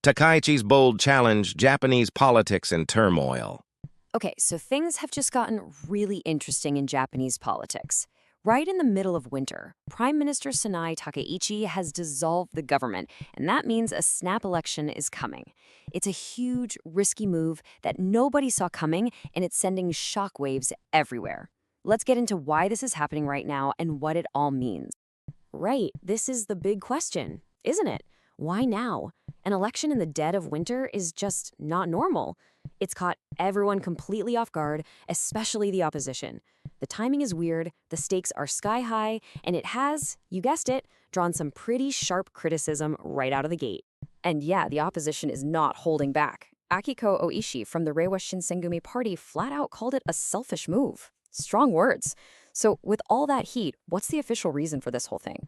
Takaichi's bold challenge, Japanese politics in turmoil. Okay, so things have just gotten really interesting in Japanese politics. Right in the middle of winter, Prime Minister Takaichi has dissolved the government, and that means a snap election is coming. It's a huge, risky move that nobody saw coming, and it's sending shockwaves everywhere. Let's get into why this is happening right now and what it all means. Right, this is the big question, isn't it? Why now? An election in the dead of winter is just not normal. It's caught everyone completely off guard, especially the opposition. The timing is weird, the stakes are sky high, and it has, you guessed it, drawn some pretty sharp criticism right out of the gate. And yeah, the opposition is not holding back. Akiko Oishi from the Reiwa Shinsengumi party flat out called it a selfish move. Strong words. So with all that heat, what's the official reason for this whole thing?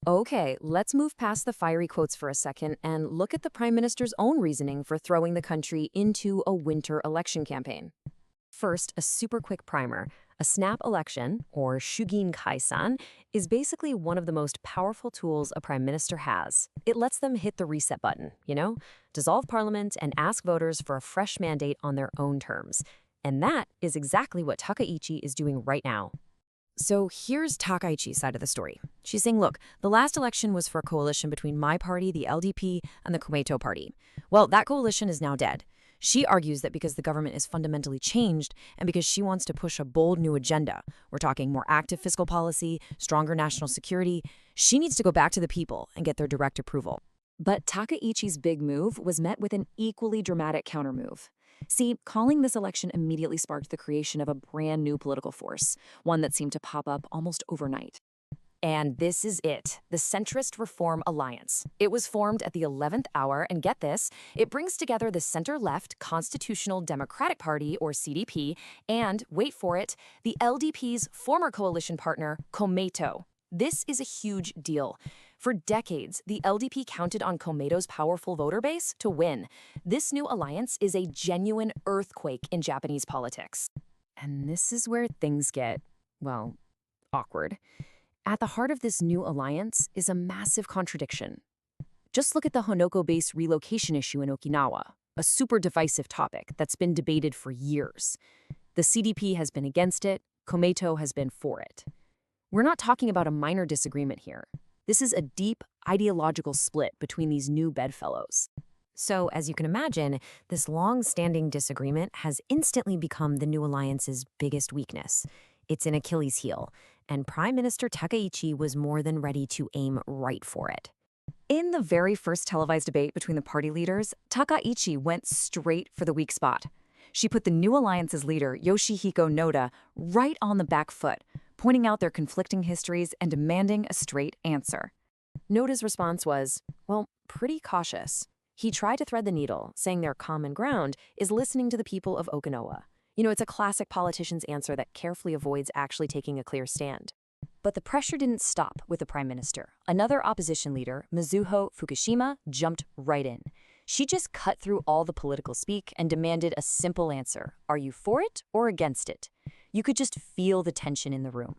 Okay, let's move past the fiery quotes for a second and look at the Prime Minister's own reasoning for throwing the country into a winter election campaign. First, a super quick primer. A snap election, or Shugin Kaisan, is basically one of the most powerful tools a prime minister has. It lets them hit the reset button, dissolve parliament and ask voters for a fresh mandate on their own terms. And that is exactly what Takaichi is doing right now. So here's Takaichi's side of the story. She's saying, look, the last election was for a coalition between my party, the LDP, and the Komeito party. Well, that coalition is now dead. She argues that because the government is fundamentally changed and because she wants to push a bold new agenda, we're talking more active fiscal policy, stronger national security, she needs to go back to the people and get their direct approval. But Takaichi's big move was met with an equally dramatic countermove. See, calling this election immediately sparked the creation of a brand new political force, one that seemed to pop up almost overnight. And this is it, the Centrist Reform Alliance. It was formed at the 11th hour, and get this, it brings together the center-left Constitutional Democratic Party, or CDP, and, wait for it, the LDP's former coalition partner, Komeito. This is a huge deal. For decades, the LDP counted on Komeito's powerful voter base to win. This new alliance is a genuine earthquake in Japanese politics. And this is where things get, well, awkward. At the heart of this new alliance is a massive contradiction. Just look at the Honoko base relocation issue in Okinawa, a super divisive topic that's been debated for years. The CDP has been against it, Komeito has been for it. We're not talking about a minor disagreement here. This is a deep ideological split between these new bedfellows. So, as you can imagine, this long-standing disagreement has instantly become the new alliance's biggest weakness. It's an Achilles heel, and Prime Minister Takaichi was more than ready to aim right for it. In the very first televised debate between the party leaders, Takaichi went straight for the weak spot. She put the new alliance's leader, Yoshihiko Noda, right on the back foot, pointing out their conflicting histories and demanding a straight answer. Noda's response was, well, pretty cautious. He tried to thread the needle, saying their common ground is listening to the people of Okinawa. It's a classic politician's answer that carefully avoids actually taking a clear stand. But the pressure didn't stop with the prime minister. Another opposition leader, Mizuho Fukushima, jumped right in. She just cut through all the political speak and demanded a simple answer. Are you for it or against it? You could just feel the tension in the room.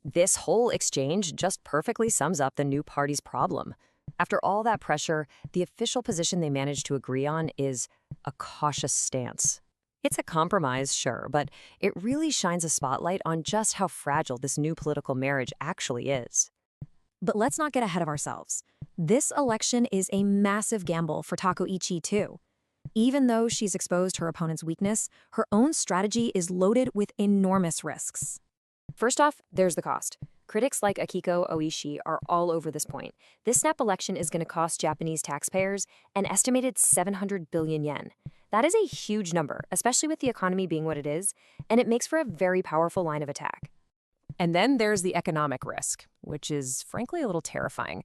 This whole exchange just perfectly sums up the new party's problem. After all that pressure, the official position they managed to agree on is a cautious stance. It's a compromise, sure, but it really shines a spotlight on just how fragile this new political marriage actually is. But let's not get ahead of ourselves. This election is a massive gamble for Takaichi, too. Even though she's exposed her opponent's weakness, her own strategy is loaded with enormous risks. First off, there's the cost. Critics like Akiko Oishi are all over this point. This snap election is going to cost Japanese taxpayers an estimated 700 billion yen. That is a huge number, especially with the economy being what it is, and it makes for a very powerful line of attack. And then there's the economic risk, which is frankly a little terrifying.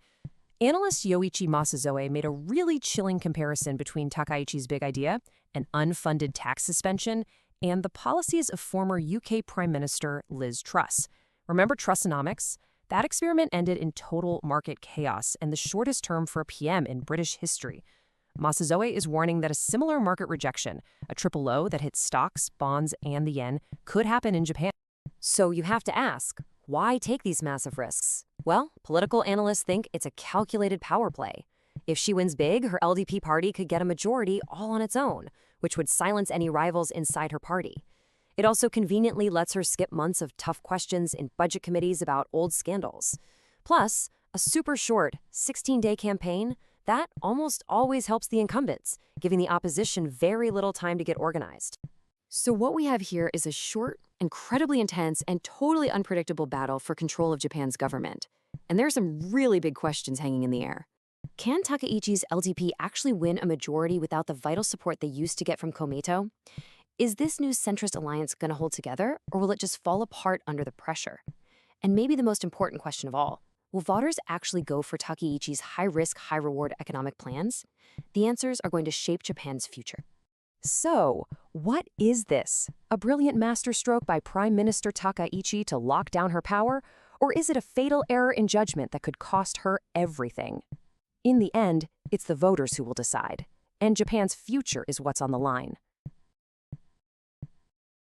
Analyst Yoichi Masazoe made a really chilling comparison between Takaichi's big idea, an unfunded tax suspension, and the policies of former UK Prime Minister Liz Truss. Remember Trussonomics? That experiment ended in total market chaos and the shortest term for a PM in British history. Masazoe is warning that a similar market rejection, a triple low that hits stocks, bonds, and the yen, could happen in Japan. So you have to ask, why take these massive risks? Well, political analysts think it's a calculated power play. If she wins big, her LDP party could get a majority all on its own, which would silence any rivals inside her party. It also conveniently lets her skip months of tough questions in budget committees about old scandals. Plus, a super short 16-day campaign, that almost always helps the incumbents, giving the opposition very little time to get organized. So what we have here is a short, incredibly intense, and totally unpredictable battle for control of Japan's government. And there are some really big questions hanging in the air. Can Takaichi's LDP actually win a majority without the vital support they used to get from Komeito? Is this new centrist alliance going to hold together, or will it just fall apart under the pressure? And maybe the most important question of all, will voters actually go for Takaichi's high-risk, high-reward economic plans? The answers are going to shape Japan's future. So, what is this? A brilliant masterstroke by Prime Minister Takaichi to lock down her power? Or is it a fatal error in judgment that could cost her everything? In the end, it's the voters who will decide. And Japan's future is what's on the line.